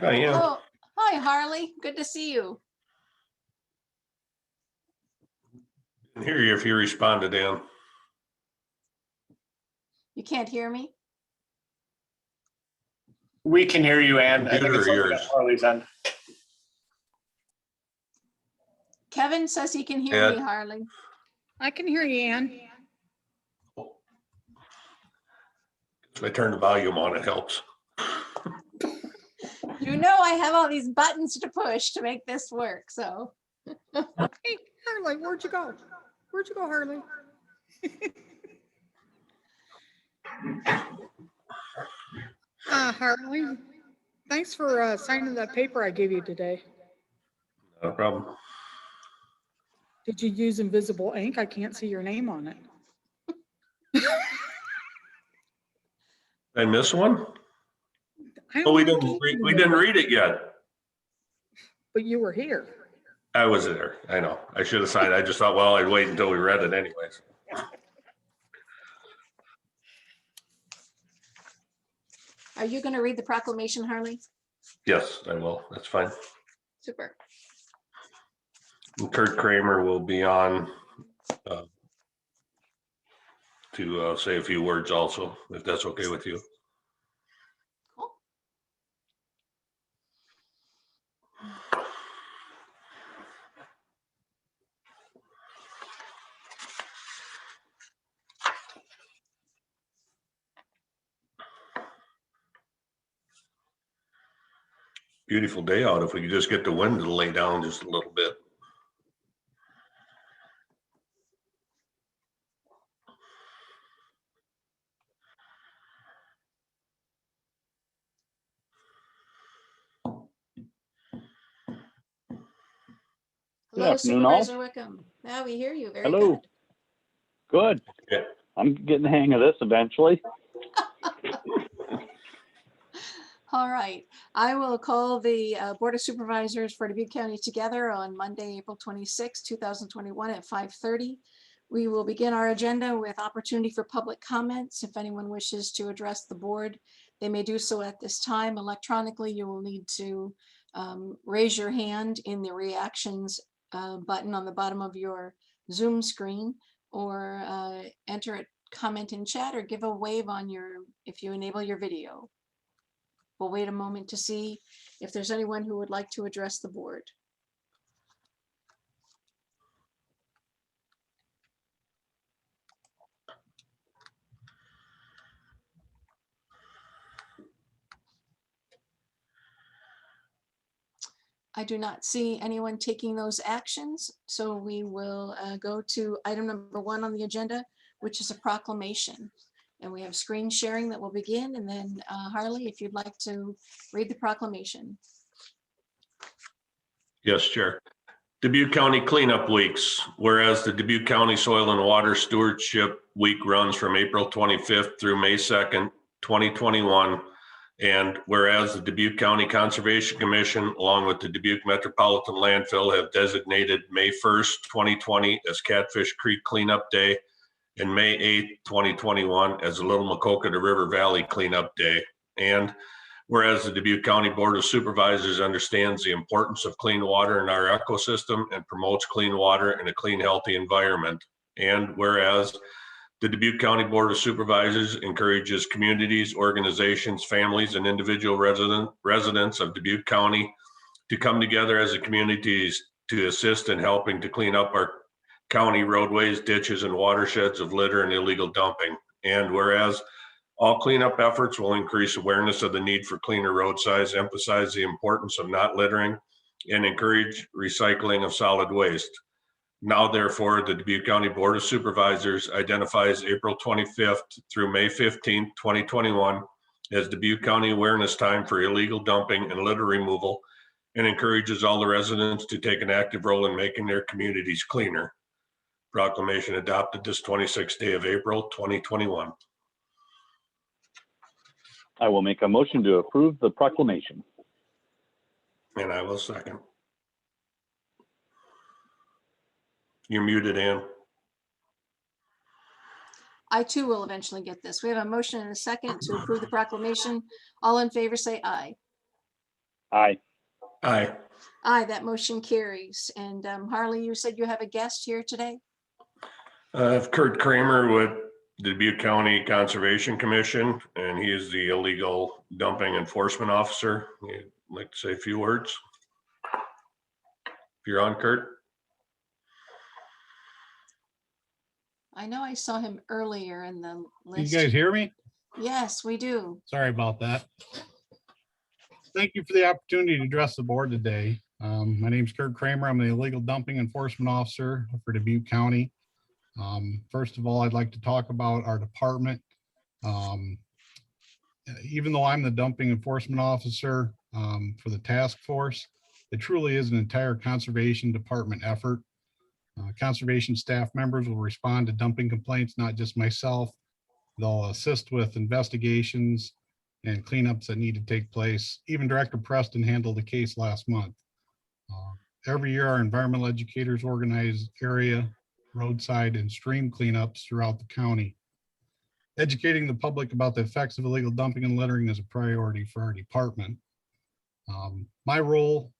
Oh, yeah. Oh, hi, Harley. Good to see you. I hear you if you responded, Dan. You can't hear me? We can hear you, Ann. I think Computer it's or something yours? at Harley's end. Kevin says he can hear me, Ed? Harley. I can hear you, Ann. If I turn the volume on, it helps. You know I have all these buttons to push to make this work, so. Hey, Harley, where'd you go? Where'd you go, Harley? Harley, thanks for signing that paper I gave you today. No problem. Did you use invisible ink? I can't see your name on it. Did I miss one? I Oh, we don't didn't. think We didn't read it yet. But you were here. I was there. I know. I should have signed. I just thought, well, I'd wait until we read it anyways. Are you going to read the proclamation, Harley? Yes, I will. That's fine. Super. And Kurt Kramer will be on to say a few words also, if that's okay with you. Cool. Beautiful day out. If we could just get the wind to lay down just a little bit. Hello, afternoon, all. Supervisor Wickham. Now we hear you very Hello. good. Good. Yeah. I'm getting the hang of this eventually. All right. I will call the Board of Supervisors for Dubuque County together on Monday, April 26, 2021 at 5:30. We will begin our agenda with opportunity for public comments. If anyone wishes to address the board, they may do so at this time. Electronically, you will need to raise your hand in the reactions button on the bottom of your Zoom screen, or enter a comment in chat, or give a wave on if you enable your video. We'll wait a moment to see if there's anyone who would like to address the board. I do not see anyone taking those actions, so we will go to item number 1 on the agenda, which is a proclamation. And we have screen sharing that will begin, and then Harley, if you'd like to read the proclamation. Yes, Chair. Dubuque County Cleanup Weeks. Whereas the Dubuque County Soil and Water Stewardship Week runs from April 25th through May 2nd, 2021. And whereas the Dubuque County Conservation Commission, along with the Dubuque Metropolitan Landfill, have designated May 1st, 2020 as Catfish Creek Cleanup Day and May 8th, 2021 as the Little Maquoketa River Valley Cleanup Day. And whereas the Dubuque County Board of Supervisors understands the importance of clean water in our ecosystem and promotes clean water in a clean, healthy environment. And whereas the Dubuque County Board of Supervisors encourages communities, organizations, families, and individual residents of Dubuque County to come together as a community to assist in helping to clean up our county roadways, ditches, and watersheds of litter and illegal dumping. And whereas all cleanup efforts will increase awareness of the need for cleaner roadsides, emphasize the importance of not littering, and encourage recycling of solid waste. Now, therefore, the Dubuque County Board of Supervisors identifies April 25th through May 15th, 2021 as Dubuque County Awareness Time for illegal dumping and litter removal, and encourages all the residents to take an active role in making their communities cleaner. Proclamation adopted this 26th day of April, 2021. I will make a motion to approve the proclamation. And I will second. You're muted, Ann. I too will eventually get this. We have a motion and a second to approve the proclamation. All in favor say aye. Aye. Aye. Aye, that motion carries. And Harley, you said you have a guest here today? Kurt Kramer with the Dubuque County Conservation Commission, and he is the illegal dumping enforcement officer. He'd like to say a few words. If you're on, Kurt. I know I saw him earlier in the You list. guys hear me? Yes, we do. Sorry about that. Thank you for the opportunity to address the board today. My name's Kurt Kramer. I'm the illegal dumping enforcement officer for Dubuque County. First of all, I'd like to talk about our department. Even though I'm the dumping enforcement officer for the task force, it truly is an entire conservation department effort. Conservation staff members will respond to dumping complaints, not just myself. They'll assist with investigations and cleanups that need to take place. Even Director Preston handled a case last month. Every year, our environmental educators organize area, roadside, and stream cleanups throughout the county. Educating the public about the effects of illegal dumping and littering is a priority for our department. My role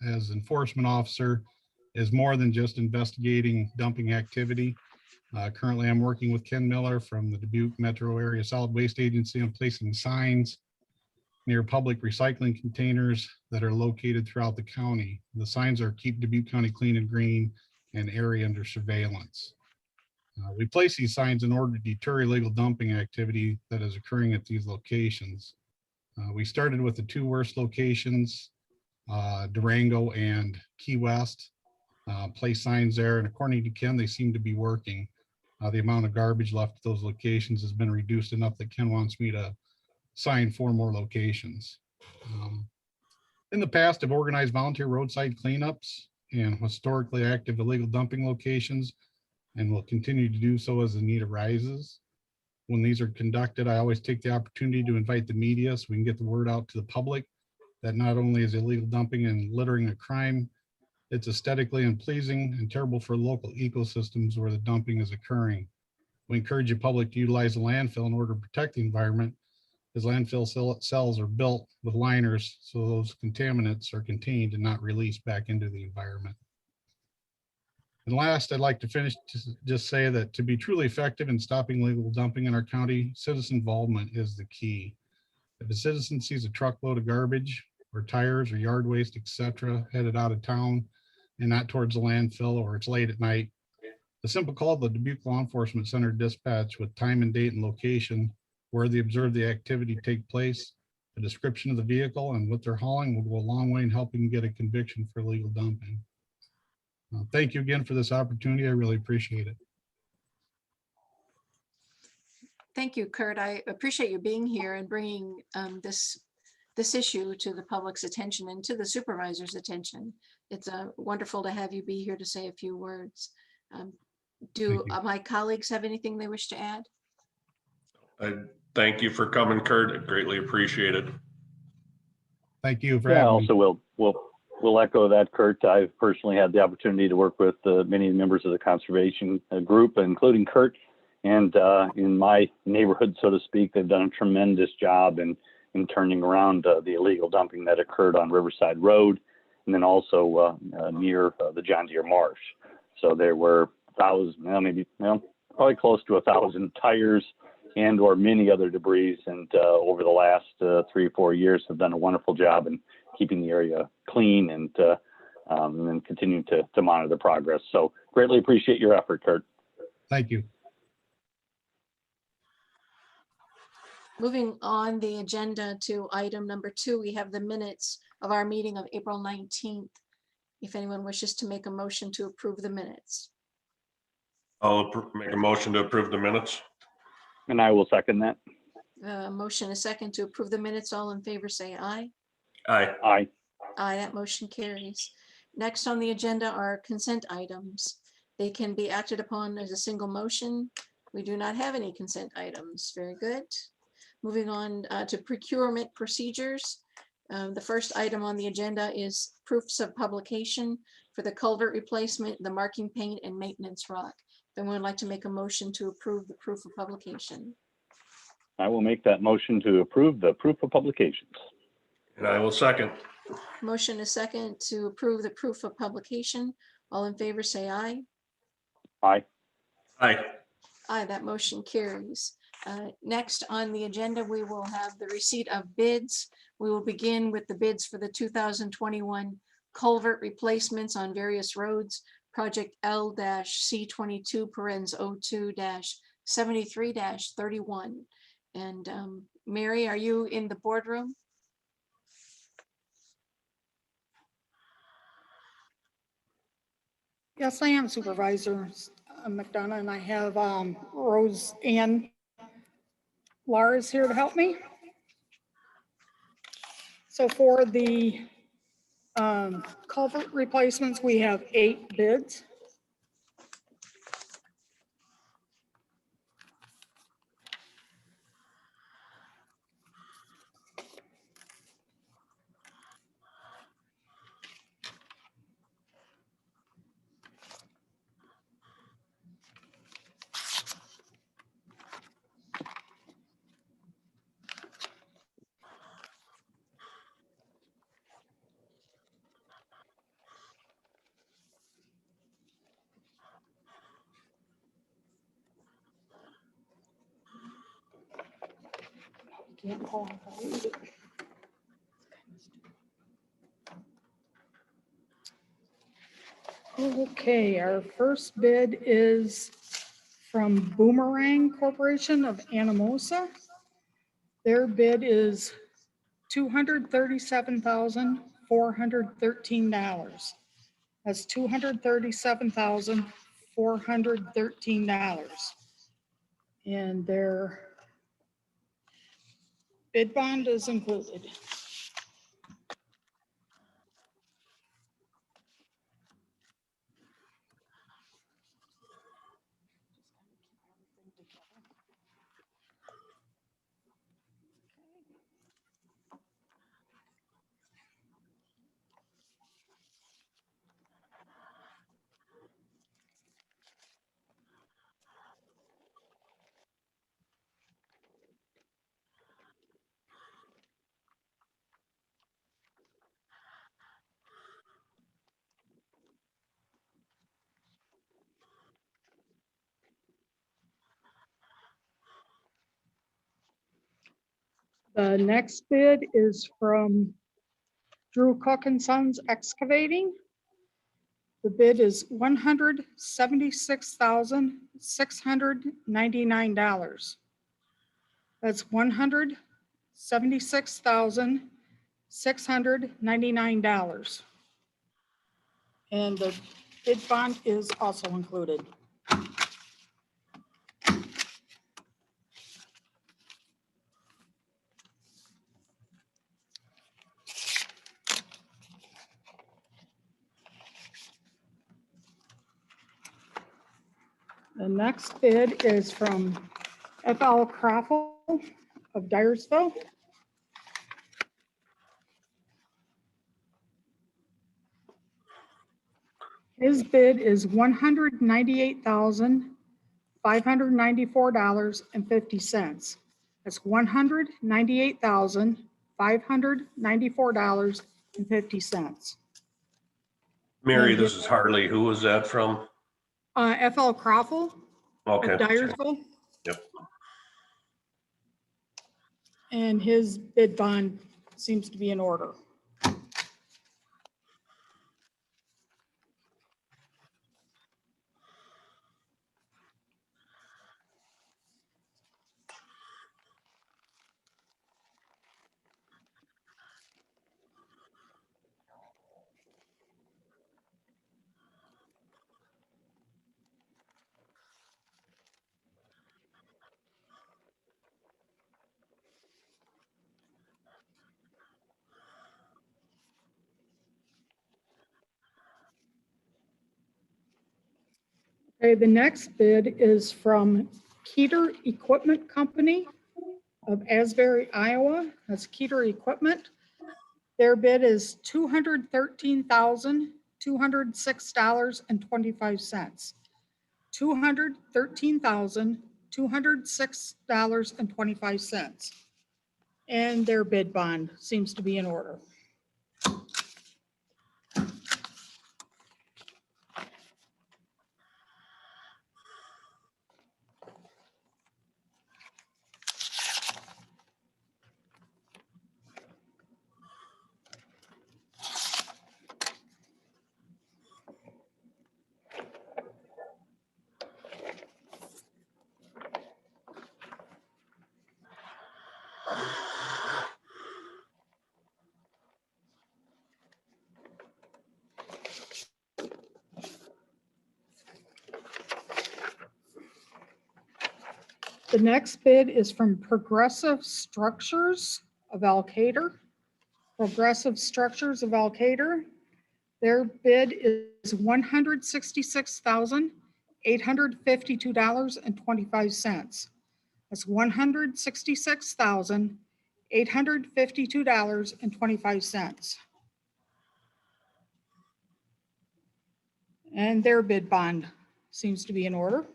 as enforcement officer is more than just investigating dumping activity. Currently, I'm working with Ken Miller from the Dubuque Metro Area Solid Waste Agency on placing signs near public recycling containers that are located throughout the county. The signs are "Keep Dubuque County Clean and Green" and "Area Under Surveillance." We place these signs in order to deter illegal dumping activity that is occurring at these locations. We started with the two worst locations, Durango and Key West. Place signs there, and according to Ken, they seem to be working. The amount of garbage left at those locations has been reduced enough that Ken wants me to sign 4 more locations. In the past, I've organized volunteer roadside cleanups and historically active illegal dumping locations, and will continue to do so as the need arises. When these are conducted, I always take the opportunity to invite the media so we can get the word out to the public that not only is illegal dumping and littering a crime, it's aesthetically unpleasing and terrible for local ecosystems where the dumping is occurring. We encourage the public to utilize the landfill in order to protect the environment, as landfill cells are built with liners so those contaminants are contained and not released back into the environment. And last, I'd like to finish to just say that to be truly effective in stopping illegal dumping in our county, citizen involvement is the key. If a citizen sees a truckload of garbage or tires or yard waste, etc., headed out of town and not towards the landfill, or it's late at night, a simple call to the Dubuque Law Enforcement Center dispatch with time and date and location where they observe the activity take place, a description of the vehicle and what they're hauling will go a long way in helping get a conviction for illegal dumping. Thank you again for this opportunity. I really appreciate it. Thank you, Kurt. I appreciate you being here and bringing this issue to the public's attention and to the supervisor's attention. It's wonderful to have you be here to say a few words. Do my colleagues have anything they wish to add? Thank you for coming, Kurt. I greatly appreciate it. Thank you for Yeah, having also we'll echo that, Kurt. I've personally had the opportunity to work with many members of the conservation group, including Kurt. And in my neighborhood, so to speak, they've done a tremendous job in turning around the illegal dumping that occurred on Riverside Road, and then also near the John Deere Marsh. So there were thousands, probably close to 1,000 tires and or many other debris. And over the last 3 or 4 years have done a wonderful job in keeping the area clean and then continuing to monitor the progress. So greatly appreciate your effort, Kurt. Thank you. Moving on the agenda to item number 2, we have the minutes of our meeting of April 19th. If anyone wishes to make a motion to approve the minutes. I'll make a motion to approve the minutes. And I will second that. Motion a second to approve the minutes. All in favor say aye. Aye. Aye. Aye, that motion carries. Next on the agenda are consent items. They can be acted upon as a single motion. We do not have any consent items. Very good. Moving on to procurement procedures. The first item on the agenda is proofs of publication for the culvert replacement, the marking paint, and maintenance rock. If anyone would like to make a motion to approve the proof of publication. I will make that motion to approve the proof of publications. And I will second. Motion is second to approve the proof of publication. All in favor, say aye. Aye. Aye. Aye, that motion carries. Next on the agenda, we will have the receipt of bids. We will begin with the bids for the 2021 culvert replacements on various roads. Project L-C22 02-73-31. And Mary, are you in the boardroom? Yes, I am Supervisor McDonough, and I have Rose Ann Lars here to help me. So for the culvert replacements, we have 8 bids. Can't call if I read it. Okay, our first bid is from Boomerang Corporation of Anamosa. Their bid is $237,413. That's $237,413. And their bid bond is included. The next bid is from Drew Cook and Sons Excavating. The bid is $176,699. That's $176,699. And the bid bond is also included. The next bid is from F.L. Croffle of Dyersville. His bid is $198,594.50. That's $198,594.50. Mary, this is Harley. Who was that from? F.L. Croffle of Okay. Dyersville. Yep. And his bid bond seems to be in order. Okay, the next bid is from Keeter Equipment Company of Asbury, Iowa. That's Keeter Equipment. Their bid is $213,206.25. $213,206.25. And their bid bond seems to be in order. The next bid is from Progressive Structures of Alcator. Progressive Structures of Alcator. Their bid is $166,852.25. That's $166,852.25. And their bid bond seems to be in order.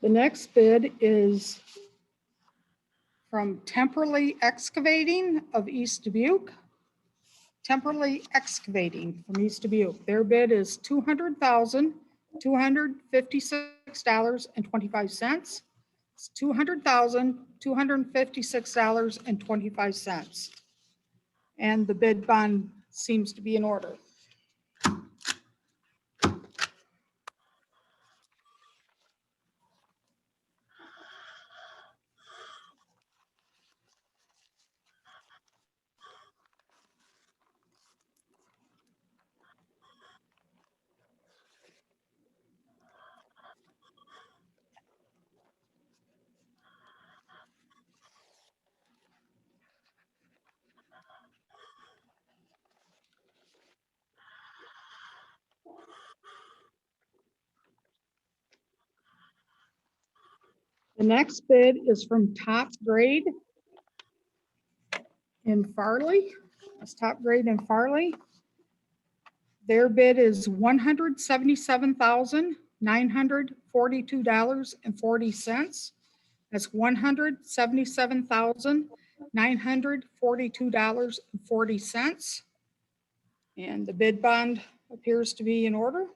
The next bid is from Temporally Excavating of East Dubuque. Temporally Excavating from East Dubuque. Their bid is $200,256.25. It's $200,256.25. And the bid bond seems to be in order. The next bid is from Top Grade in Farley. That's Top Grade in Farley. Their bid is $177,942.40. That's $177,942.40. And the bid bond appears to be in order.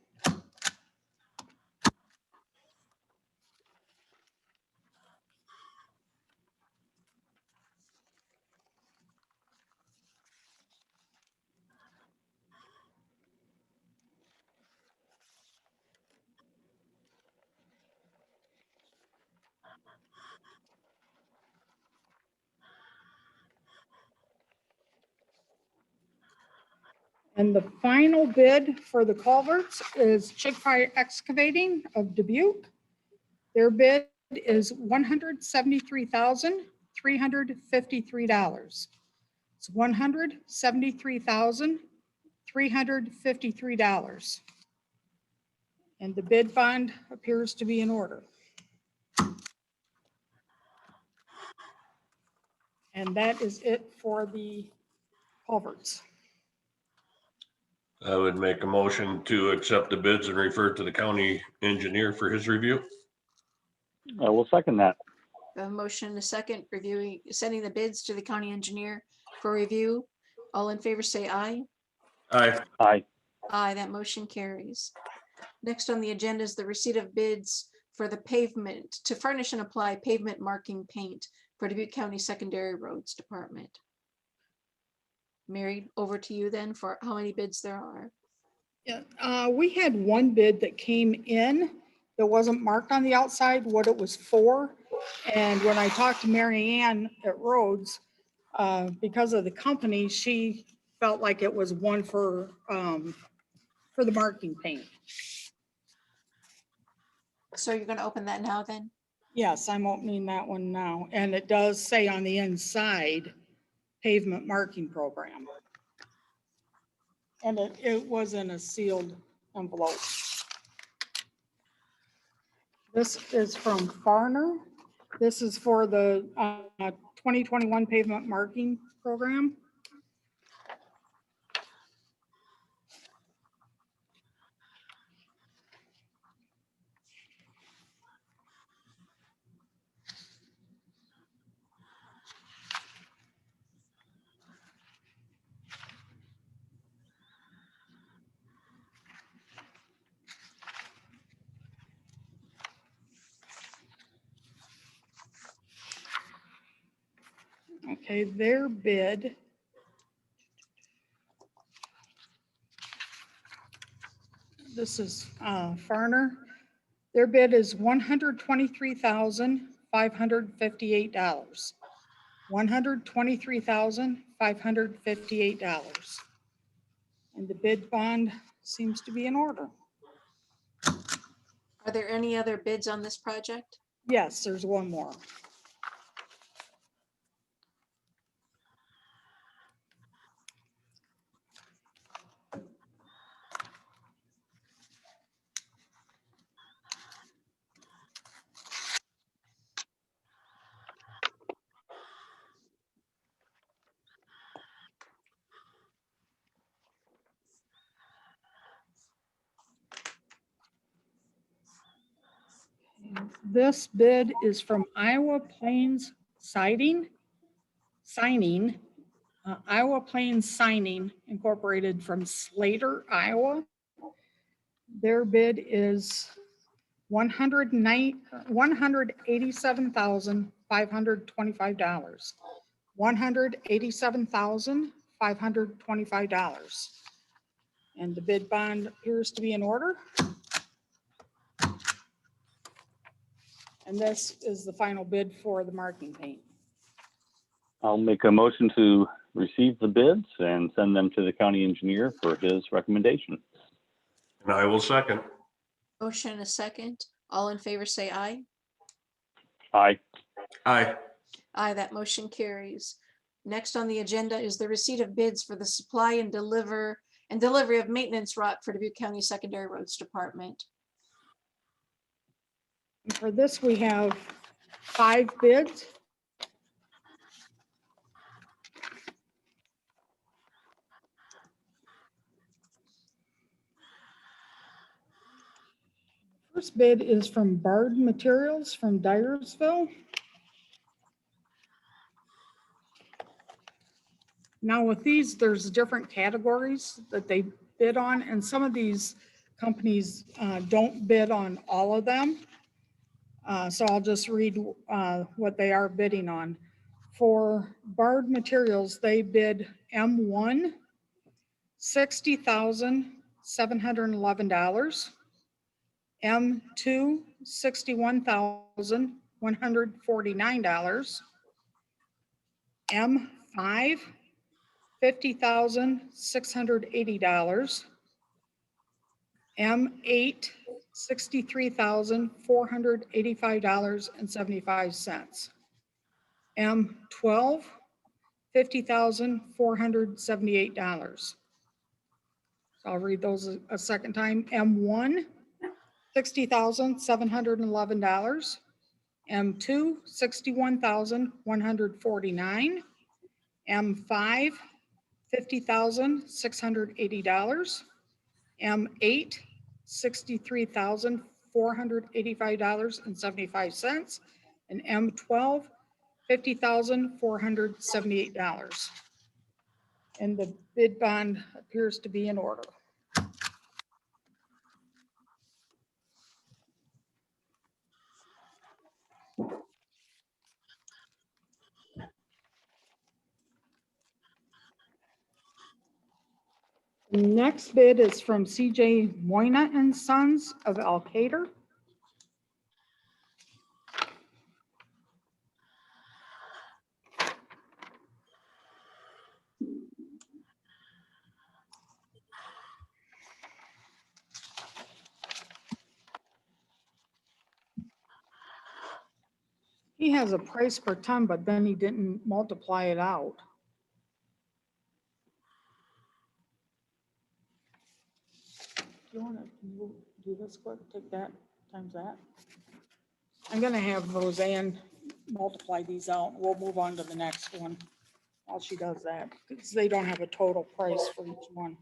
And the final bid for the culverts is Chick-fil-A Excavating of Dubuque. Their bid is $173,353. It's $173,353. And the bid bond appears to be in order. And that is it for the culverts. I would make a motion to accept the bids and refer to the county engineer for his review. I will second that. A motion and a second, sending the bids to the county engineer for review. All in favor say aye. Aye. Aye. Aye, that motion carries. Next on the agenda is the receipt of bids for the pavement, to furnish and apply pavement marking paint for Dubuque County Secondary Roads Department. Mary, over to you then for how many bids there are. Yeah, we had one bid that came in that wasn't marked on the outside what it was for. And when I talked to Mary Ann at Rhodes, because of the company, she felt like it was one for the marking paint. So you're going to open that now then? Yes, I'm opening that one now. And it does say on the inside, pavement marking program. And it was in a sealed envelope. This is from Farner. This is for the 2021 pavement marking program. Okay, their bid. This is Farner. Their bid is $123,558. $123,558. And the bid bond seems to be in order. Are there any other bids on this project? Yes, there's one more. This bid is from Iowa Plains Signing, Iowa Plains Signing Incorporated from Slater, Iowa. Their bid is $187,525. $187,525. And the bid bond appears to be in order. And this is the final bid for the marking paint. I'll make a motion to receive the bids and send them to the county engineer for his recommendation. And I will second. Motion and a second. All in favor, say aye. Aye. Aye. Aye, that motion carries. Next on the agenda is the receipt of bids for the supply and delivery of maintenance rock for Dubuque County Secondary Roads Department. And for this, we have 5 bids. First bid is from Bard Materials from Dyersville. Now with these, there's different categories that they bid on, and some of these companies don't bid on all of them. So I'll just read what they are bidding on. For Bard Materials, they bid M1, $60,711. M2, $61,149. M5, $50,680. M8, $63,485.75. M12, $50,478. I'll read those a second time. M1, $60,711. M2, $61,149. M5, $50,680. M8, $63,485.75. And M12, $50,478. And the bid bond appears to be in order. Next bid is from CJ Moyna and Sons of Alcater. He has a price per ton, but then he didn't multiply it out. Do you want to do this quick? Take that times that. I'm going to have Roseanne multiply these out. We'll move on to the next one while she does that, because they don't have a total price for each one.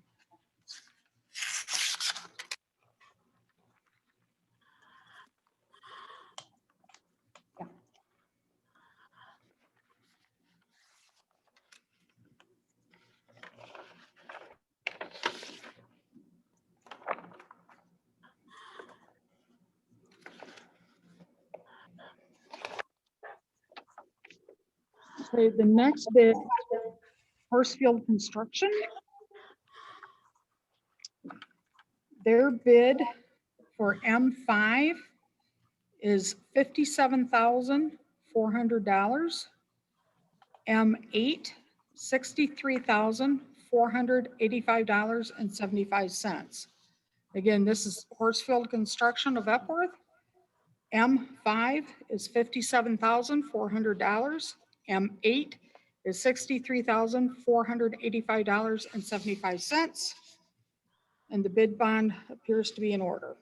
Yeah. Okay, the next bid, Horsefield Construction. Their bid for M5 is $57,400. M8, $63,485.75. Again, this is Horsefield Construction of Epworth. M5 is $57,400. M8 is $63,485.75. And the bid bond appears to be in order.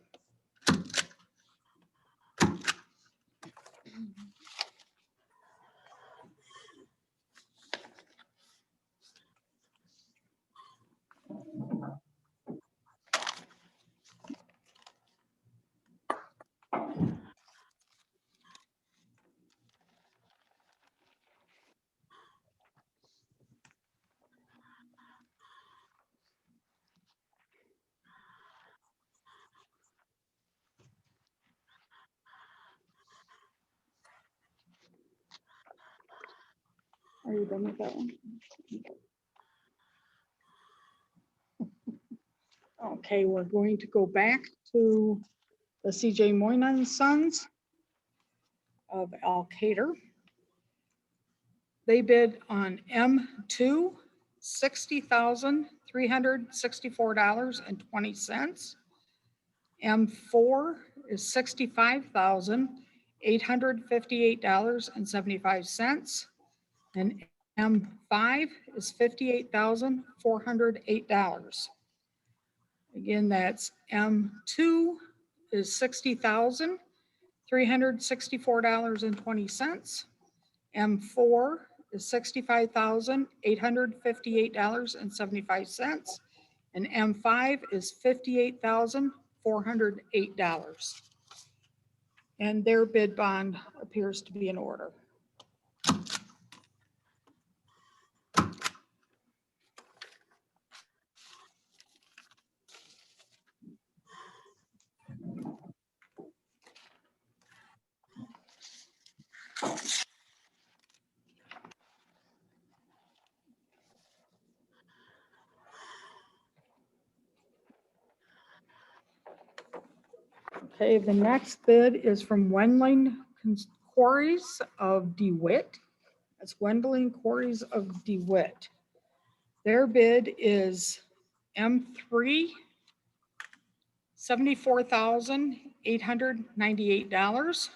Are you done with that one? Okay, we're going to go back to the CJ Moynihan Sons of Alcater. They bid on M2, $60,364.20. M4 is $65,858.75. And M5 is $58,408. Again, that's M2 is $60,364.20. M4 is $65,858.75. And M5 is $58,408. And their bid bond appears to be in order. Okay, the next bid is from Wendling Quarries of DeWitt. That's Wendling Quarries of DeWitt. Their bid is M3, $74,898.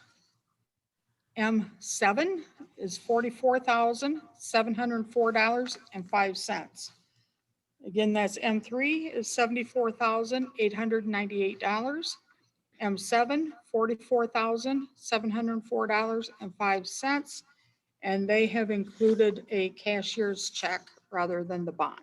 M7 is $44,704.05. Again, that's M3 is $74,898. M7, $44,704.05. And they have included a cashier's check rather than the bond.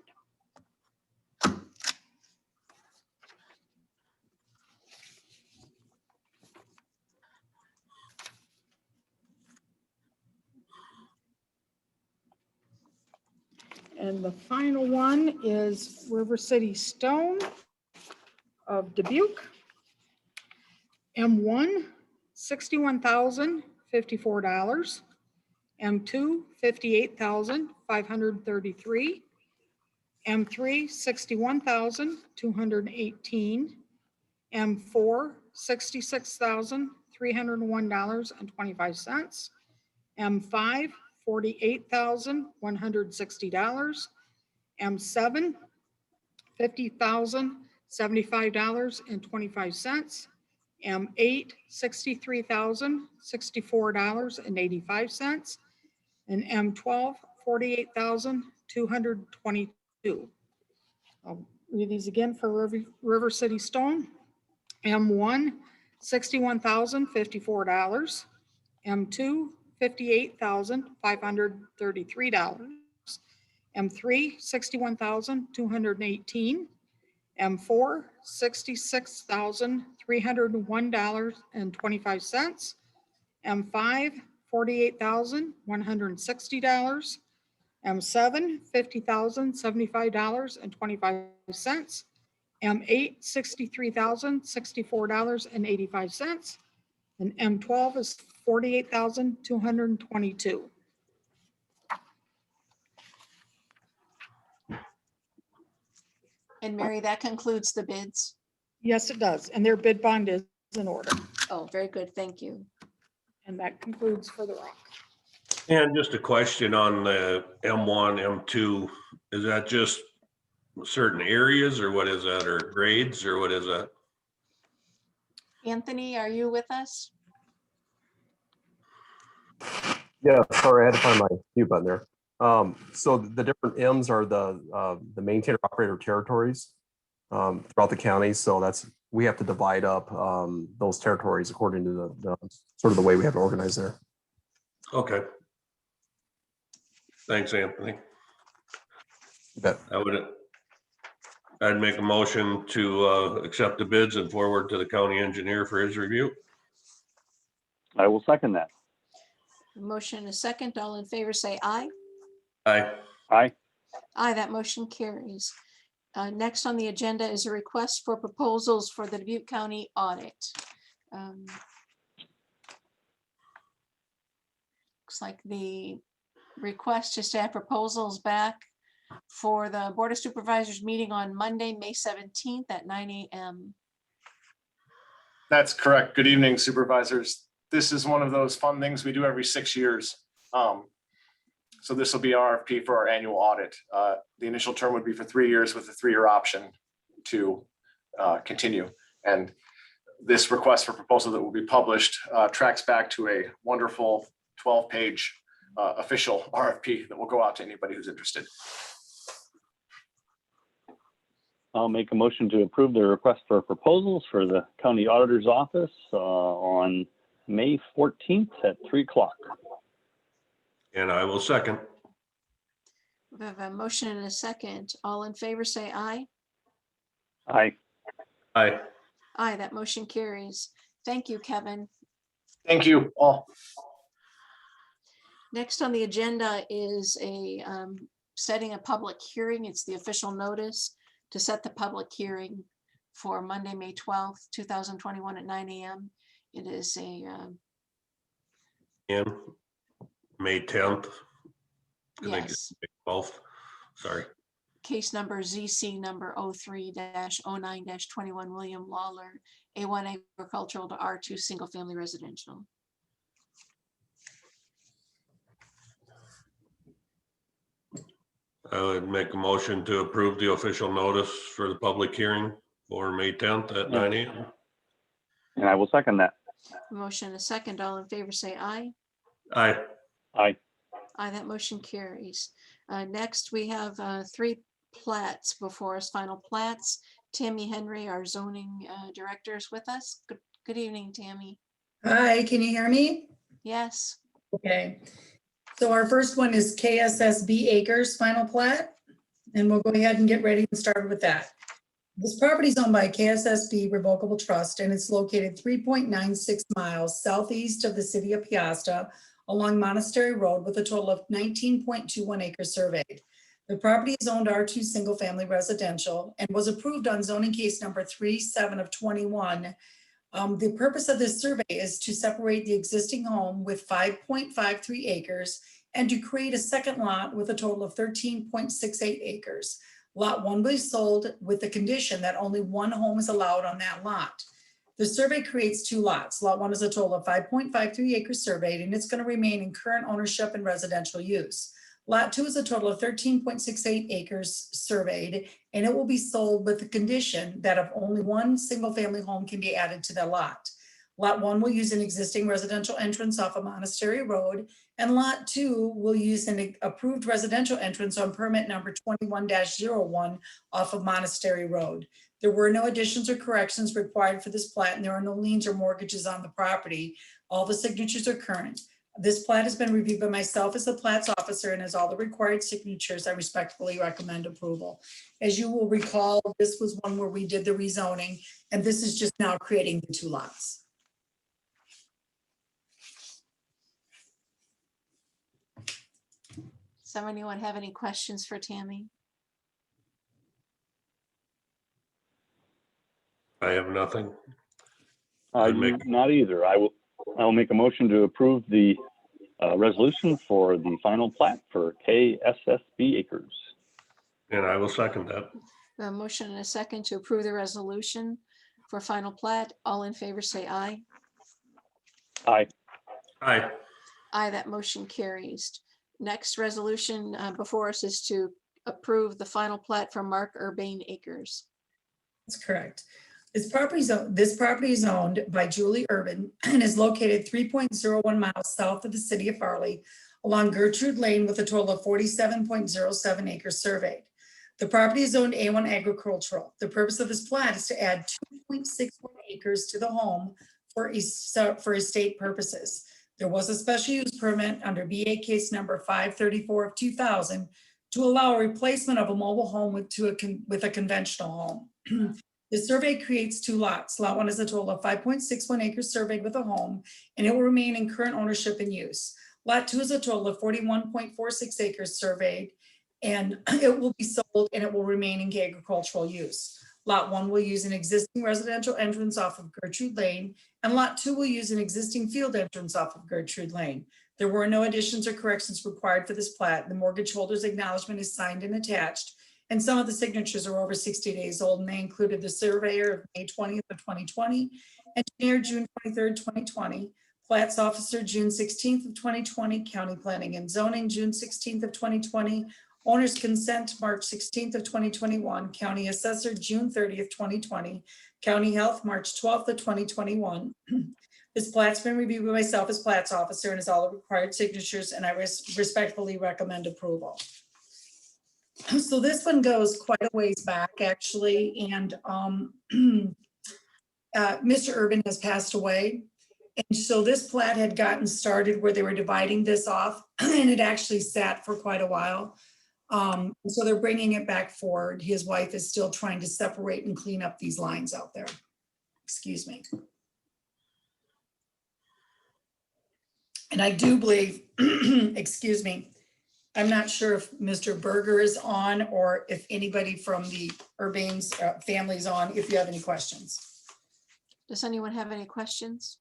And the final one is River City Stone of Dubuque. M1, $61,054. M2, $58,533. M3, $61,218. M4, $66,301.25. M5, $48,160. M7, $50,075.25. M8, $63,064.85. And M12, $48,222. I'll read these again for River City Stone. M1, $61,054. M2, $58,533. M3, $61,218. M4, $66,301.25. M5, $48,160. M7, $50,075.25. M8, $63,064.85. And M12 is $48,222. And Mary, that concludes the bids. Yes, it does. And their bid bond is in order. Oh, very good. Thank you. And that concludes for the rock. And just a question on the M1, M2, is that just certain areas or what is that, or grades or what is that? Anthony, are you with us? Yeah, sorry, I had to find my mute button there. So the different M's are the maintainer operator territories throughout the county. So we have to divide up those territories according to the sort of the way we have to organize there. Okay. Thanks, Anthony. You bet. I'd make a motion to accept the bids and forward to the county engineer for his review. I will second that. Motion and a second. All in favor, say aye. Aye. Aye. Aye, that motion carries. Next on the agenda is a request for proposals for the Dubuque County audit. Looks like the request is to have proposals back for the Board of Supervisors meeting on Monday, May 17th at 9 a.m. That's correct. Good evening, supervisors. This is one of those fun things we do every 6 years. So this will be RFP for our annual audit. The initial term would be for 3 years with a 3-year option to continue. And this request for proposal that will be published tracks back to a wonderful 12-page official RFP that will go out to anybody who's interested. I'll make a motion to approve the request for proposals for the county auditor's office on May 14th at 3 o'clock. And I will second. We have a motion and a second. All in favor, say aye. Aye. Aye. Aye, that motion carries. Thank you, Kevin. Thank you all. Next on the agenda is setting a public hearing. It's the official notice to set the public hearing for Monday, May 12th, 2021 at 9 a.m. It is And May 10th. I think it's yes, May 12th. Sorry. case number ZC number 03-09-21, William Lawler, A1 agricultural to R2 single family residential. I would make a motion to approve the official notice for the public hearing for May 10th at 9 a.m. And I will second that. Motion and a second. All in favor, say aye. Aye. Aye. Aye, that motion carries. Next, we have 3 plats before us, final plats. Tammy Henry, our zoning director, is with us. Good evening, Tammy. Hi, can you hear me? Yes. Okay. So our first one is KSSB Acres Final Plat, and we'll go ahead and get ready and start with that. This property is owned by KSSB Revocable Trust, and it's located 3.96 miles southeast of the city of Piasta along Monastery Road with a total of 19.21 acres surveyed. The property is owned R2 single family residential and was approved on zoning case number 37 of 21. The purpose of this survey is to separate the existing home with 5.53 acres and to create a second lot with a total of 13.68 acres. Lot 1 will be sold with the condition that only one home is allowed on that lot. The survey creates 2 lots. Lot 1 is a total of 5.53 acres surveyed, and it's going to remain in current ownership and residential use. Lot 2 is a total of 13.68 acres surveyed, and it will be sold with the condition that of only one single family home can be added to the lot. Lot 1 will use an existing residential entrance off of Monastery Road, and Lot 2 will use an approved residential entrance on permit number 21-01 off of Monastery Road. There were no additions or corrections required for this plat, and there are no liens or mortgages on the property. All the signatures are current. This plat has been reviewed by myself as the plat's officer and has all the required signatures. I respectfully recommend approval. As you will recall, this was one where we did the rezoning, and this is just now creating the 2 lots. Does anyone have any questions for Tammy? I have nothing. I do not either. I will make a motion to approve the resolution for the final plat for KSSB Acres. And I will second that. A motion and a second to approve the resolution for final plat. All in favor, say aye. Aye. Aye. Aye, that motion carries. Next resolution before us is to approve the final plat for Mark Urbane Acres. That's correct. This property is owned by Julie Urban and is located 3.01 miles south of the city of Farley along Gertrude Lane with a total of 47.07 acres surveyed. The property is zoned A1 agricultural. The purpose of this plat is to add 2.61 acres to the home for estate purposes. There was a special use permit under BA case number 534 of 2000 to allow a replacement of a mobile home with a conventional home. The survey creates two lots. Lot 1 is a total of 5.61 acres surveyed with a home, and it will remain in current ownership and use. Lot 2 is a total of 41.46 acres surveyed, and it will be sold and it will remain in agricultural use. Lot 1 will use an existing residential entrance off of Gertrude Lane, and Lot 2 will use an existing field entrance off of Gertrude Lane. There were no additions or corrections required for this plat. The mortgage holder's acknowledgement is signed and attached, and some of the signatures are over 60 days old, and they included the surveyor of May 20th of 2020, engineer June 23rd, 2020, plats officer June 16th of 2020, county planning and zoning June 16th of 2020, owner's consent March 16th of 2021, county assessor June 30th, 2020, county health March 12th of 2021. This plat's been reviewed by myself as plats officer and has all the required signatures, and I respectfully recommend approval. So this one goes quite a ways back, actually, and Mr. Urban has passed away. And so this plat had gotten started where they were dividing this off, and it actually sat for quite a while. So they're bringing it back forward. His wife is still trying to separate and clean up these lines out there. Excuse me. And I do believe, excuse me, I'm not sure if Mr. Berger is on or if anybody from the Urbane's family is on, if you have any questions. Does anyone have any questions?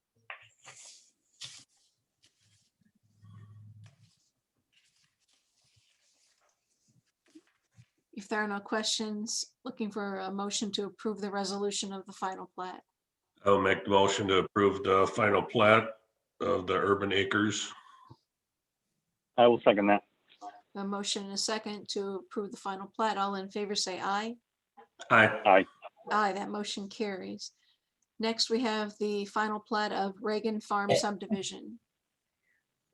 If there are no questions, looking for a motion to approve the resolution of the final plat. I'll make the motion to approve the final plat of the Urban Acres. I will second that. A motion and a second to approve the final plat. All in favor, say aye. Aye. Aye. Aye, that motion carries. Next, we have the final plat of Reagan Farm subdivision.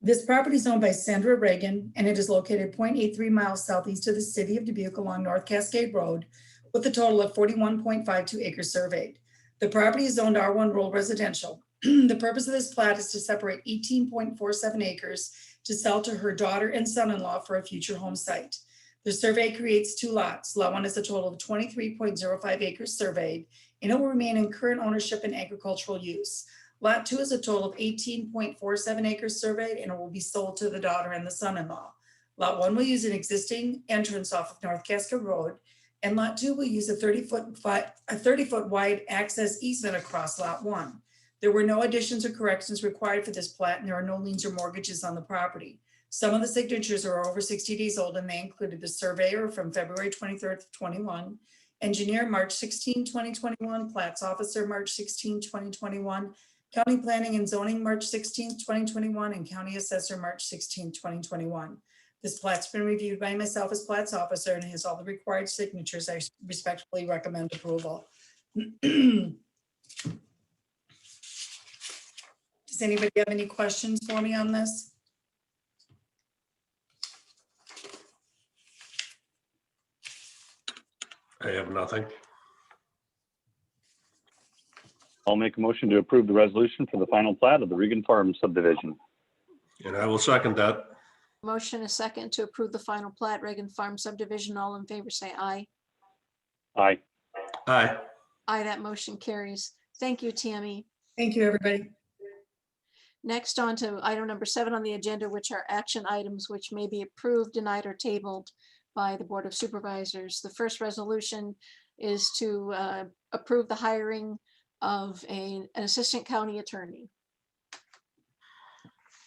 This property is owned by Sandra Reagan, and it is located 0.83 miles southeast of the city of Dubuque along North Cascade Road with a total of 41.52 acres surveyed. The property is zoned R1 rural residential. The purpose of this plat is to separate 18.47 acres to sell to her daughter and son-in-law for a future home site. The survey creates two lots. Lot 1 is a total of 23.05 acres surveyed, and it will remain in current ownership and agricultural use. Lot 2 is a total of 18.47 acres surveyed, and it will be sold to the daughter and the son-in-law. Lot 1 will use an existing entrance off of North Cascade Road, and Lot 2 will use a 30-foot wide access easement across Lot 1. There were no additions or corrections required for this plat, and there are no liens or mortgages on the property. Some of the signatures are over 60 days old, and they included the surveyor from February 23rd, 21, engineer March 16, 2021, plats officer March 16, 2021, county planning and zoning March 16, 2021, and county assessor March 16, 2021. This plat's been reviewed by myself as plats officer and has all the required signatures. I respectfully recommend approval. Does anybody have any questions for me on this? I have nothing. I'll make a motion to approve the resolution for the final plat of the Reagan Farm subdivision. And I will second that. Motion a second to approve the final plat, Reagan Farm subdivision. All in favor, say aye. Aye. Aye. Aye, that motion carries. Thank you, Tammy. Thank you, everybody. Next, on to item number 7 on the agenda, which are action items which may be approved, denied, or tabled by the Board of Supervisors. The first resolution is to approve the hiring of an assistant county attorney.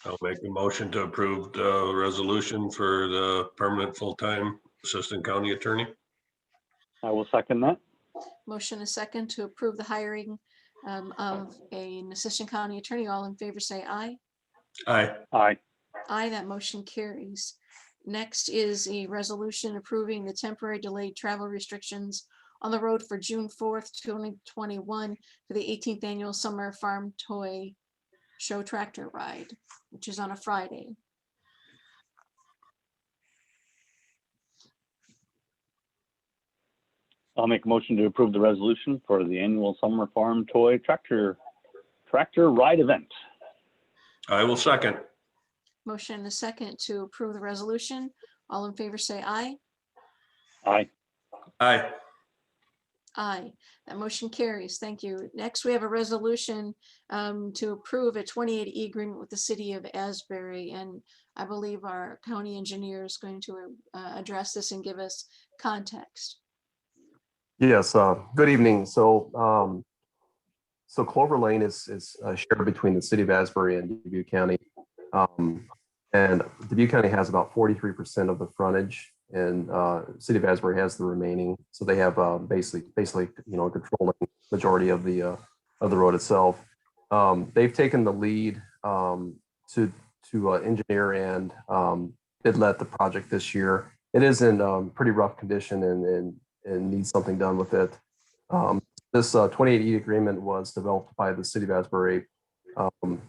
I'll make the motion to approve the resolution for the permanent full-time assistant county attorney. I will second that. Motion is second to approve the hiring of an assistant county attorney. All in favor, say aye. Aye. Aye. Aye, that motion carries. Next is a resolution approving the temporary delayed travel restrictions on the road for June 4th, 2021 for the 18th annual Summer Farm Toy Show Tractor Ride, which is on a Friday. I'll make a motion to approve the resolution for the annual Summer Farm Toy Tractor Ride event. I will second. Motion is second to approve the resolution. All in favor, say aye. Aye. Aye. Aye, that motion carries. Thank you. Next, we have a resolution to approve a 28E agreement with the city of Asbury. And I believe our county engineer is going to address this and give us context. Yes, good evening. So Clover Lane is shared between the city of Asbury and Dubuque County. And Dubuque County has about 43% of the frontage, and city of Asbury has the remaining. So they have basically controlling majority of the road itself. They've taken the lead to engineer and bid-let the project this year. It is in pretty rough condition and needs something done with it. This 28E agreement was developed by the city of Asbury.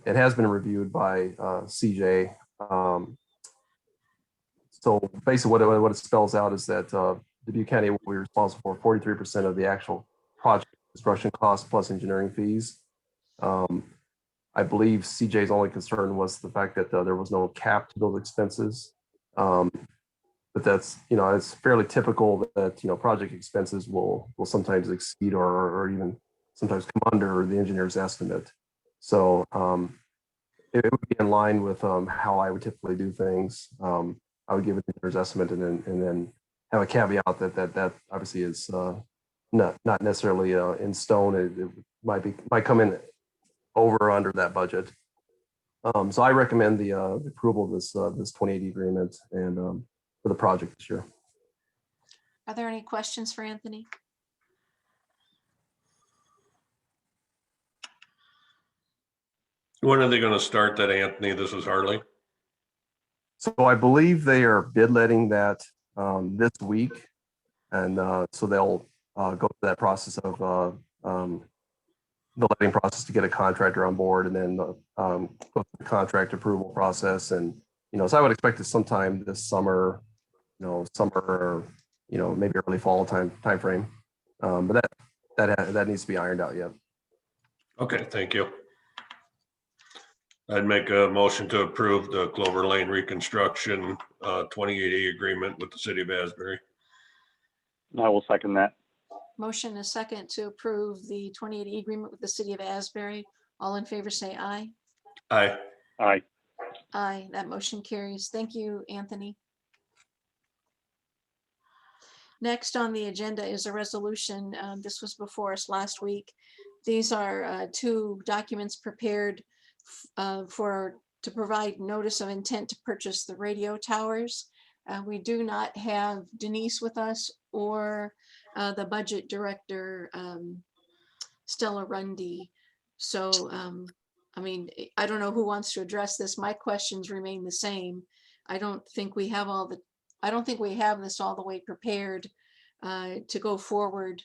It has been reviewed by CJ. So basically what it spells out is that Dubuque County will be responsible for 43% of the actual project construction costs plus engineering fees. I believe CJ's only concern was the fact that there was no cap to those expenses. But that's, it's fairly typical that, project expenses will sometimes exceed or even sometimes come under the engineer's estimate. So it would be in line with how I would typically do things. I would give an engineer's estimate and then have a caveat that obviously is not necessarily in stone. It might come in over or under that budget. So I recommend the approval of this 28E agreement and for the project this year. Are there any questions for Anthony? When are they going to start that, Anthony? This is Harley. So I believe they are bid letting that this week. And so they'll go through that process of the letting process to get a contractor on board and then go through the contract approval process. And, so I would expect it sometime this summer, or, maybe early fall time frame. But that needs to be ironed out yet. Okay, thank you. I'd make a motion to approve the Clover Lane reconstruction 28E agreement with the city of Asbury. I will second that. Motion is second to approve the 28E agreement with the city of Asbury. All in favor, say aye. Aye. Aye. Aye, that motion carries. Thank you, Anthony. Next on the agenda is a resolution. This was before us last week. These are two documents prepared to provide notice of intent to purchase the radio towers. We do not have Denise with us or the budget director, Stella Rundy. So, I don't know who wants to address this. My questions remain the same. I don't think we have this all the way prepared to go forward.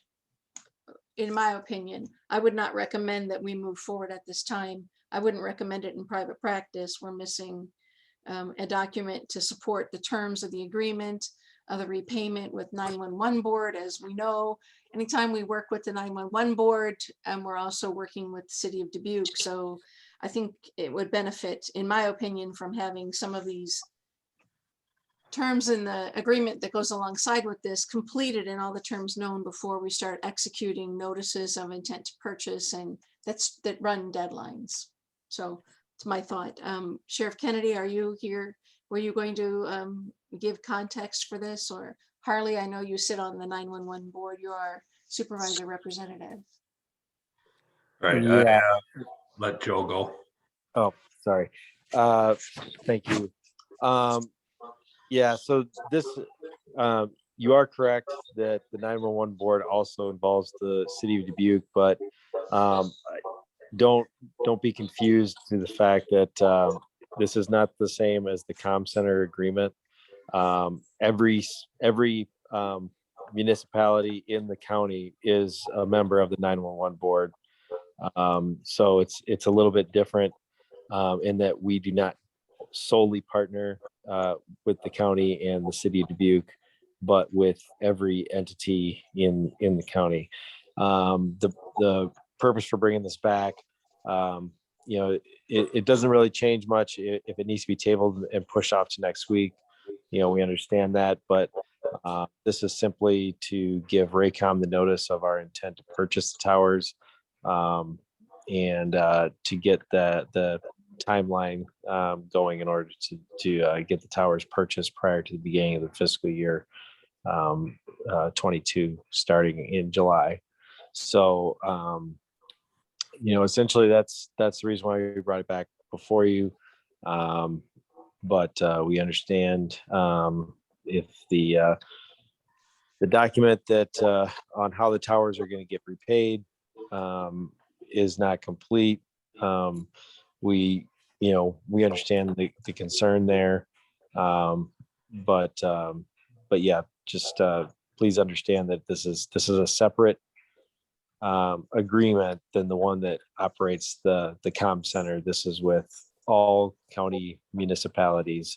In my opinion, I would not recommend that we move forward at this time. I wouldn't recommend it in private practice. We're missing a document to support the terms of the agreement, of the repayment with 911 board. As we know, anytime we work with the 911 board, and we're also working with the city of Dubuque. So I think it would benefit, in my opinion, from having some of these terms in the agreement that goes alongside with this completed and all the terms known before we start executing notices of intent to purchase and that run deadlines. So it's my thought. Sheriff Kennedy, are you here? Were you going to give context for this? Or Harley, I know you sit on the 911 board. You are supervisor representative. Right. Yeah. Let Joe go. Oh, sorry. Thank you. Yeah, so this You are correct that the 911 board also involves the city of Dubuque, but don't be confused to the fact that this is not the same as the comm center agreement. Every municipality in the county is a member of the 911 board. So it's a little bit different in that we do not solely partner with the county and the city of Dubuque, but with every entity in the county. The purpose for bringing this back, it doesn't really change much. If it needs to be tabled and pushed off to next week, we understand that, but this is simply to give Raycom the notice of our intent to purchase the towers, and to get the timeline going in order to get the towers purchased prior to the beginning of the fiscal year 22, starting in July. So essentially that's the reason why we brought it back before you. But we understand if the document that on how the towers are going to get repaid is not complete. We understand the concern there. But yeah, just please understand that this is a separate agreement than the one that operates the comm center. This is with all county municipalities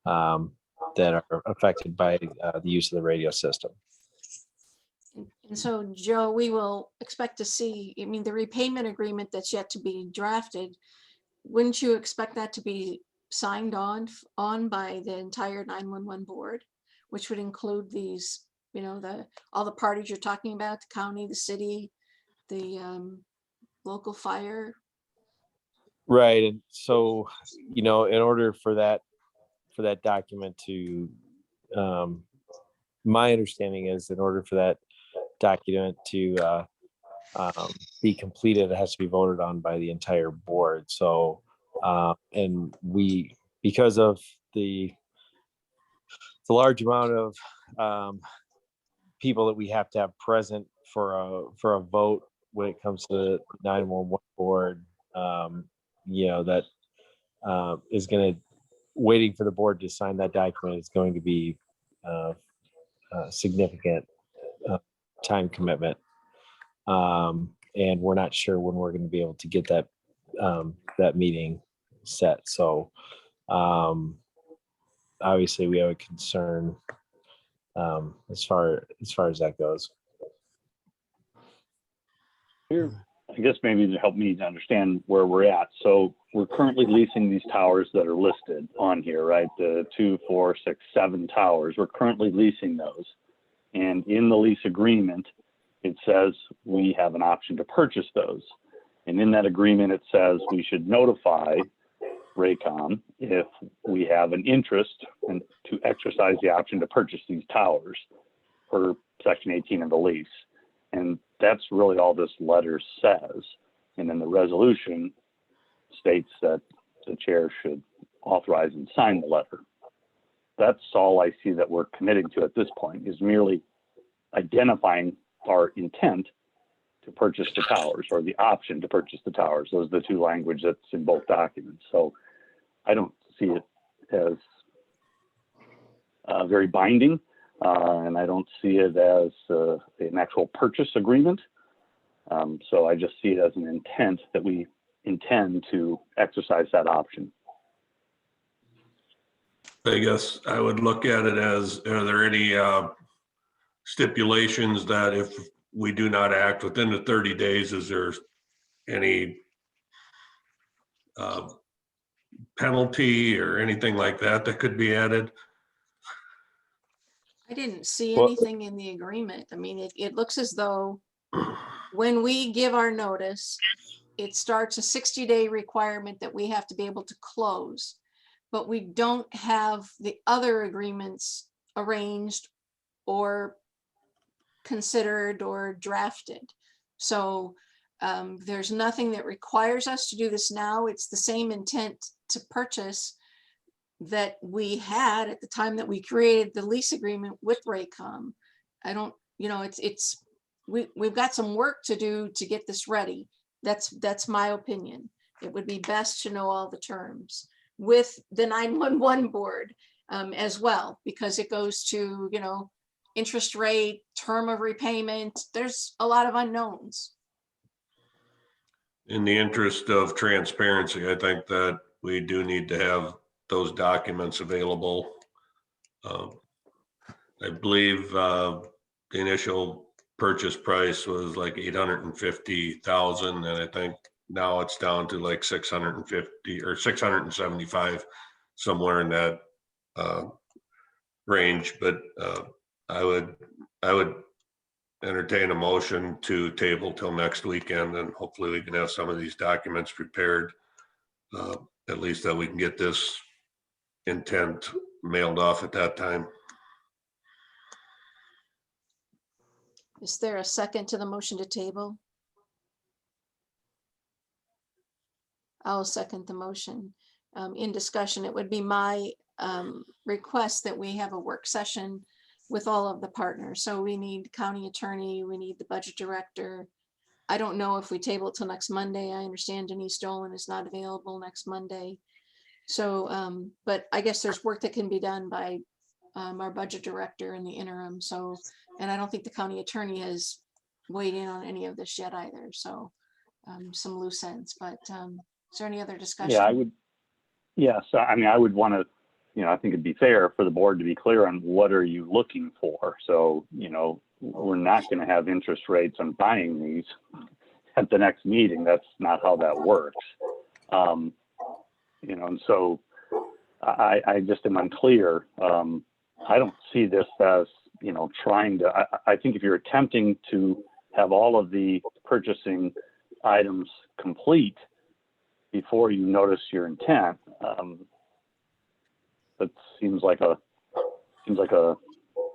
that are affected by the use of the radio system. And so, Joe, we will expect to see, the repayment agreement that's yet to be drafted, wouldn't you expect that to be signed on by the entire 911 board, which would include these, all the parties you're talking about, the county, the city, the local fire? Right. And so, in order for that document to, my understanding is in order for that document to be completed, it has to be voted on by the entire board. So, and because of the large amount of people that we have to have present for a vote when it comes to the 911 board, that is going to, waiting for the board to sign that document is going to be a significant time commitment. And we're not sure when we're going to be able to get that meeting set. So obviously we have a concern as far as that goes. Here, I guess maybe to help me to understand where we're at. So we're currently leasing these towers that are listed on here, right? The 2, 4, 6, 7 towers. We're currently leasing those. And in the lease agreement, it says we have an option to purchase those. And in that agreement, it says we should notify Raycom if we have an interest in, to exercise the option to purchase these towers per Section 18 of the lease. And that's really all this letter says. And then the resolution states that the chair should authorize and sign the letter. That's all I see that we're committing to at this point, is merely identifying our intent to purchase the towers, or the option to purchase the towers. Those are the two language that's in both documents. So I don't see it as very binding, and I don't see it as an actual purchase agreement. So I just see it as an intent that we intend to exercise that option. I guess I would look at it as, are there any stipulations that if we do not act within the 30 days, is there any penalty or anything like that could be added? I didn't see Well- anything in the agreement. It looks as though when we give our notice, it starts a 60-day requirement that we have to be able to close, but we don't have the other agreements arranged or considered or drafted. So there's nothing that requires us to do this now. It's the same intent to purchase, that we had at the time that we created the lease agreement with Raycom. I don't, we've got some work to do to get this ready. That's my opinion. It would be best to know all the terms with the 911 board as well, because it goes to, interest rate, term of repayment. There's a lot of unknowns. In the interest of transparency, I think that we do need to have those documents available. I believe the initial purchase price was like 850,000, and I think now it's down to like 650 or 675, somewhere in that range. But I would entertain a motion to table till next weekend, and hopefully we can have some of these documents prepared, at least that we can get this intent mailed off at that time. Is there a second to the motion to table? I'll second the motion. In discussion, it would be my request that we have a work session with all of the partners. So we need county attorney, we need the budget director. I don't know if we table it till next Monday. I understand Denise Dolan is not available next Monday. So, but I guess there's work that can be done by our budget director in the interim. So, and I don't think the county attorney has weighed in on any of this yet either. So some loose ends, but is there any other discussion? Yeah, I would. Yeah, so I mean, I would want to, I think it'd be fair for the board to be clear on what are you looking for. So, we're not going to have interest rates on buying these at the next meeting. That's not how that works. And so I just am unclear. I don't see this as, trying to, I think if you're attempting to have all of the purchasing items complete before you notice your intent, that seems like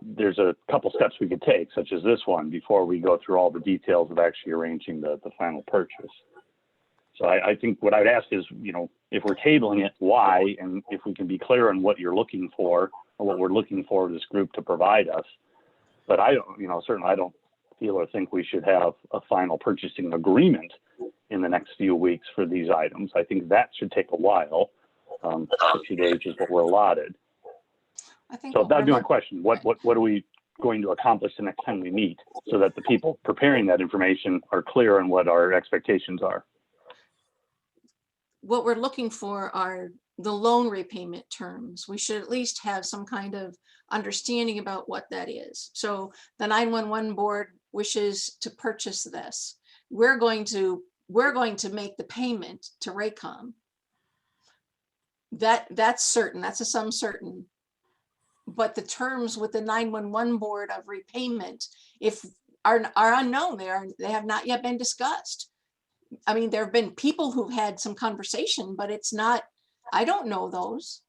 there's a couple steps we could take, such as this one, before we go through all the details of actually arranging the final purchase. So I think what I'd ask is, if we're tabling it, why, and if we can be clear on what you're looking for or what we're looking for this group to provide us. But I don't, certainly I don't feel or think we should have a final purchasing agreement in the next few weeks for these items. I think that should take a while. 60 days is what we're allotted. I think So what that'd we're be my look- question. What are we going to accomplish the next time we meet, so that the people preparing that information are clear on what our expectations are? What we're looking for are the loan repayment terms. We should at least have some kind of understanding about what that is. So the 911 board wishes to purchase this. We're going to make the payment to Raycom. That's certain. That's a sum certain. But the terms with the 911 board of repayment, are unknown. They have not yet been discussed. I mean, there have been people who've had some conversation, but it's not, I don't know those.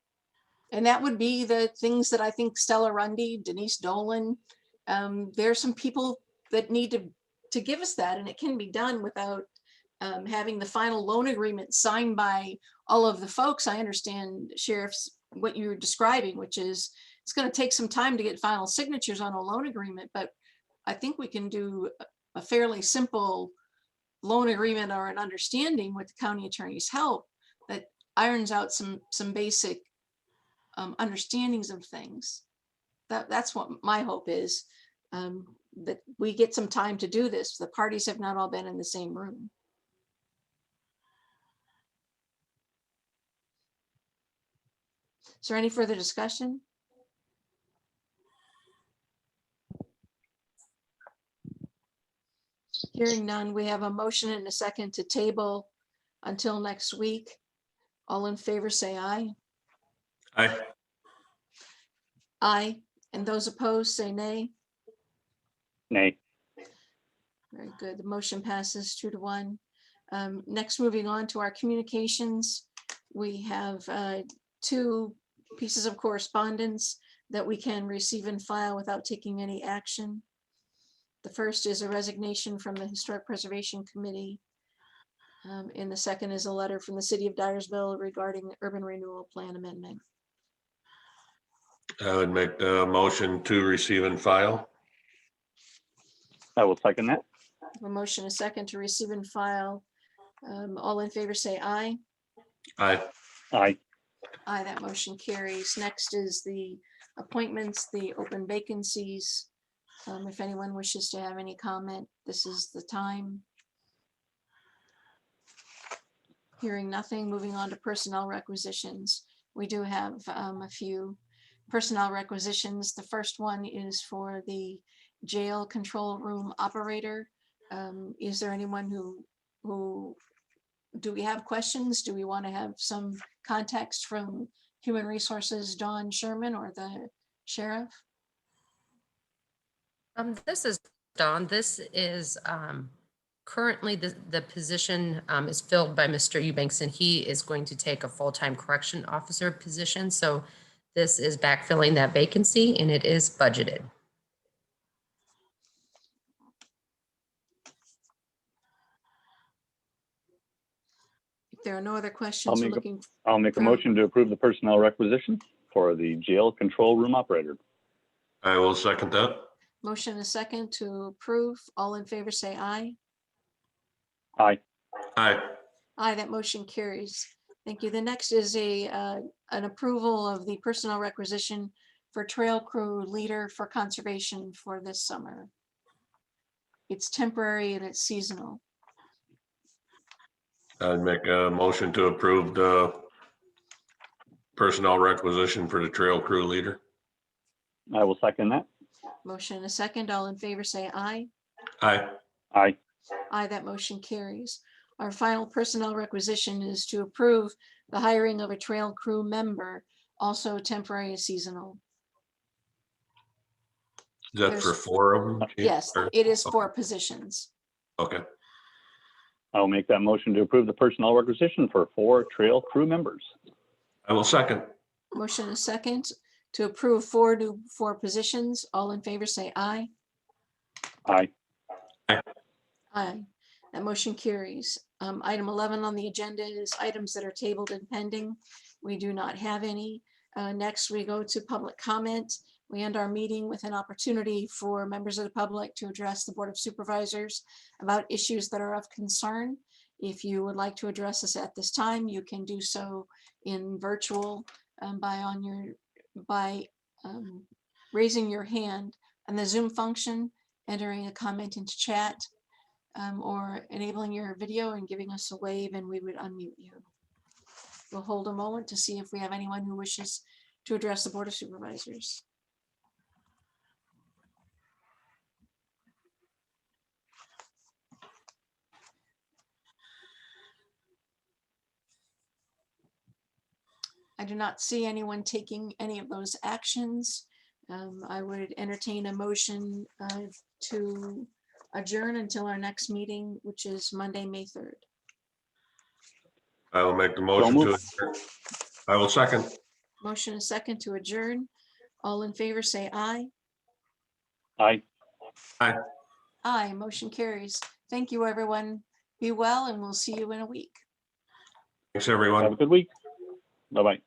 And that would be the things that I think Stella Rundy, Denise Dolan, there's some people that need to give us that, and it can be done without having the final loan agreement signed by all of the folks. I understand, Sheriff's, what you're describing, which is it's going to take some time to get final signatures on a loan agreement, but I think we can do a fairly simple loan agreement or an understanding with the county attorney's help that irons out some basic understandings of things. That's what my hope is, that we get some time to do this. The parties have not all been in the same room. Is there any further discussion? Hearing none, we have a motion and a second to table until next week. All in favor, say aye. Aye. Aye. And those opposed, say nay. Nay. Very good. The motion passes 2-1. Next, moving on to our communications. We have 2 pieces of correspondence that we can receive and file without taking any action. The first is a resignation from the Historic Preservation Committee. And the second is a letter from the City of Dyersville regarding the Urban Renewal Plan Amendment. I would make the motion to receive and file. I will second that. A motion, a second to receive and file. All in favor, say aye. Aye. Aye. Aye, that motion carries. Next is the appointments, the open vacancies. If anyone wishes to have any comment, this is the time. Hearing nothing, moving on to personnel requisitions. We do have a few personnel requisitions. The first one is for the jail control room operator. Is there anyone who, do we have questions? Do we want to have some context from Human Resources, Dawn Sherman, or the sheriff? This is Dawn. This is currently the position is filled by Mr. Eubanks, and he is going to take a full-time correction officer position. So this is backfilling that vacancy, and it is budgeted. If there are no other questions, we're looking. I'll make a motion to approve the personnel requisition for the jail control room operator. I will second that. Motion a second to approve. All in favor, say aye. Aye. Aye. Aye, that motion carries. Thank you. The next is an approval of the personnel requisition for trail crew leader for conservation for this summer. It's temporary and it's seasonal. I'd make a motion to approve the personnel requisition for the trail crew leader. I will second that. Motion a second. All in favor, say aye. Aye. Aye. Aye, that motion carries. Our final personnel requisition is to approve the hiring of a trail crew member, also temporary and seasonal. Is that for There's- 4 of them? Chief? Yes, Or- it is 4 positions. Okay. I'll make that motion to approve the personnel requisition for 4 trail crew members. I will second. Motion a second to approve 4 positions. All in favor, say aye. Aye. Aye. That motion carries. Item 11 on the agenda is items that are tabled and pending. We do not have any. Next, we go to public comment. We end our meeting with an opportunity for members of the public to address the Board of Supervisors about issues that are of concern. If you would like to address us at this time, you can do so in virtual by raising your hand and the Zoom function, entering a comment into chat, or enabling your video and giving us a wave, and we would unmute you. We'll hold a moment to see if we have anyone who wishes to address the Board of Supervisors. I do not see anyone taking any of those actions. I would entertain a motion to adjourn until our next meeting, which is Monday, May 3rd. I will make the motion to moved. adjourn. I will second. Motion a second to adjourn. All in favor, say aye. Aye. Aye, motion carries. Thank you, everyone. Be well, and we'll see you in a week. Thanks, everyone. Have a good week. Bye-bye.